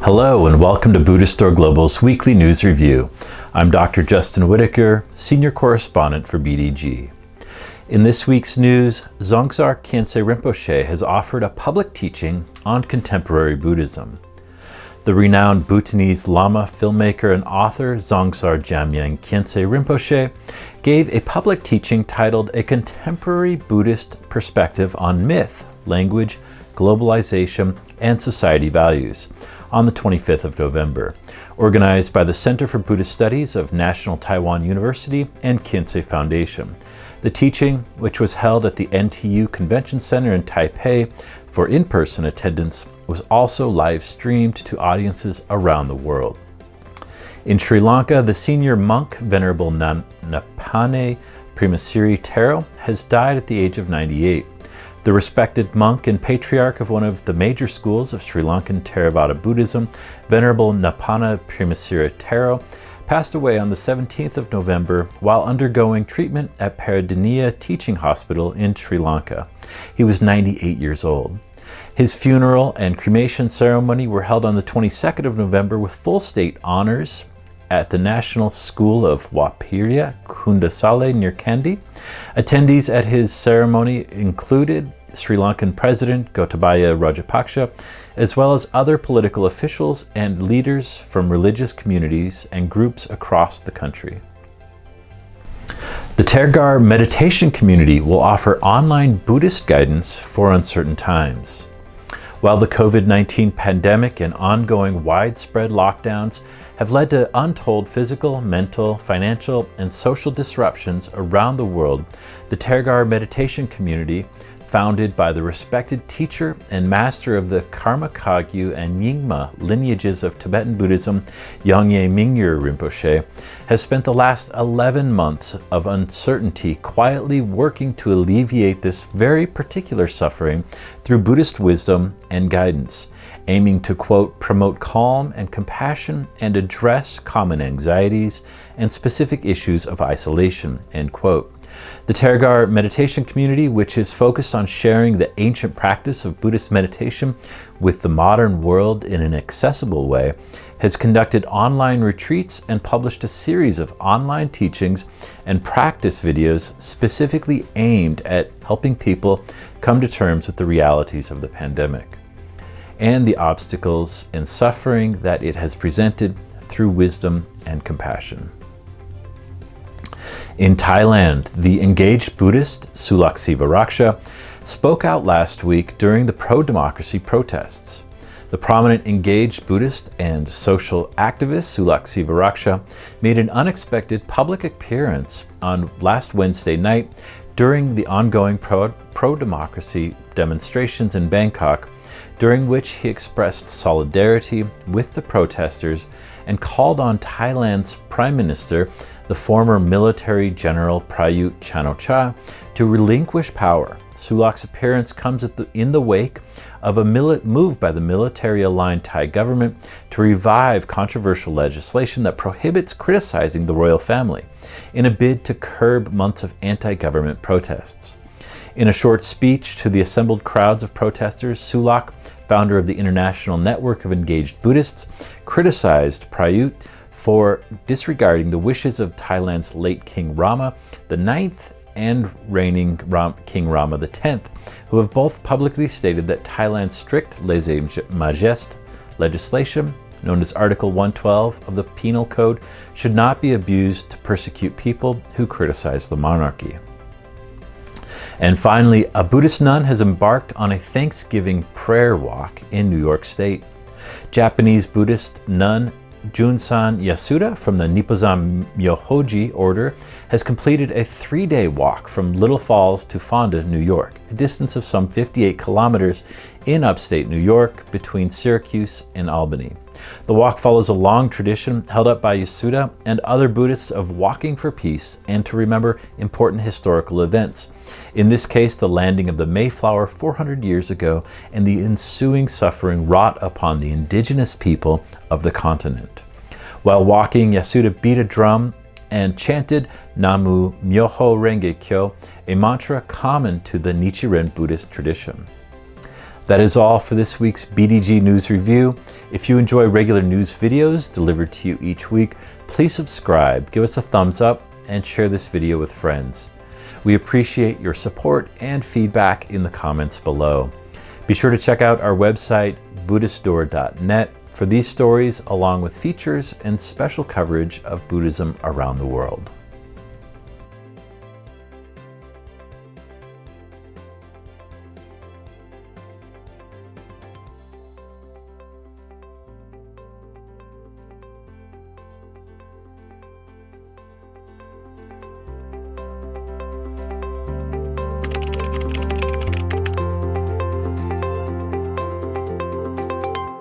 Hello and welcome to Buddhistdoor Global's weekly news review. I'm Dr. Justin Whitaker, Senior Correspondent for BDG. In this week's news, Dzongtsar Khyentse Rinpoche has offered a public teaching on contemporary Buddhism. The renowned Bhutanese Lama, filmmaker, and author Dzongtsar Jamyang Khyentse Rinpoche gave a public teaching titled A Contemporary Buddhist Perspective on Myth, Language, Globalization, and Society Values on the 25th of November, organized by the Center for Buddhist Studies of National Taiwan University and Khyentse Foundation. The teaching, which was held at the NTU Convention Center in Taipei for in-person attendance, was also live-streamed to audiences around the world. In Sri Lanka, the senior monk Venerable Napane Premasiri Thero has died at the age of 98. The respected monk and patriarch of one of the major schools of Sri Lankan Theravada Buddhism, Venerable Napane Premasiri Thero, passed away on the 17th of November while undergoing treatment at Peradeniya Teaching Hospital in Sri Lanka. He was 98 years old. His funeral and cremation ceremony were held on the 22nd of November with full state honors at the National School of Wapirya, Kundasale near Kandy. Attendees at his ceremony included Sri Lankan President Gotabaya Rajapaksa, as well as other political officials and leaders from religious communities and groups across the country. The Tergar Meditation Community will offer online Buddhist guidance for uncertain times. While the COVID-19 pandemic and ongoing widespread lockdowns have led to untold physical, mental, financial, and social disruptions around the world, the Tergar Meditation Community, founded by the respected teacher and master of the Karma Kagyu and Nyingma lineages of Tibetan Buddhism, Yongye Mingyur Rinpoche, has spent the last 11 months of uncertainty quietly working to alleviate this very particular suffering through Buddhist wisdom and guidance, aiming to, quote, promote calm and compassion and address common anxieties and specific issues of isolation, end quote. The Tergar Meditation Community, which is focused on sharing the ancient practice of Buddhist meditation with the modern world in an accessible way, has conducted online retreats and published a series of online teachings and practice videos specifically aimed at helping people come to terms with the realities of the pandemic and the obstacles and suffering that it has presented through wisdom and compassion. In Thailand, the engaged Buddhist Sulak Sivaraksha spoke out last week during the pro-democracy protests. The prominent engaged Buddhist and social activist Sulak Sivaraksha made an unexpected public appearance on last Wednesday night during the ongoing pro-democracy demonstrations in Bangkok, during which he expressed solidarity with the protesters and called on Thailand's Prime Minister, the former military general Prayut Chan-o-cha, to relinquish power. Sulak's appearance comes in the wake of a move by the military-aligned Thai government to revive controversial legislation that prohibits criticizing the royal family, in a bid to curb months of anti-government protests. In a short speech to the assembled crowds of protesters, Sulak, founder of the International Network of Engaged Buddhists, criticized Prayut for disregarding the wishes of Thailand's late King Rama IX and reigning King Rama X, who have both publicly stated that Thailand's strict lèse-majesté legislation, known as Article 112 of the Penal Code, should not be abused to persecute people who criticize the monarchy. And finally, a Buddhist nun has embarked on a Thanksgiving prayer walk in New York State. Japanese Buddhist nun Junsan Yasuda from the Nippozan Myohoji order has completed a 3-day walk from Little Falls to Fonda, New York, a distance of some 58 kilometers in upstate New York between Syracuse and Albany. The walk follows a long tradition held up by Yasuda and other Buddhists of walking for peace and to remember important historical events. In this case, the landing of the Mayflower 400 years ago and the ensuing suffering wrought upon the indigenous people of the continent. While walking, Yasuda beat a drum and chanted Namu Myoho Renge Kyo, a mantra common to the Nichiren Buddhist tradition. That is all for this week's BDG News Review. If you enjoy regular news videos delivered to you each week, please subscribe, give us a thumbs up, and share this video with friends. We appreciate your support and feedback in the comments below. Be sure to check out our website, Buddhistdoor.net, for these stories along with features and special coverage of Buddhism around the world.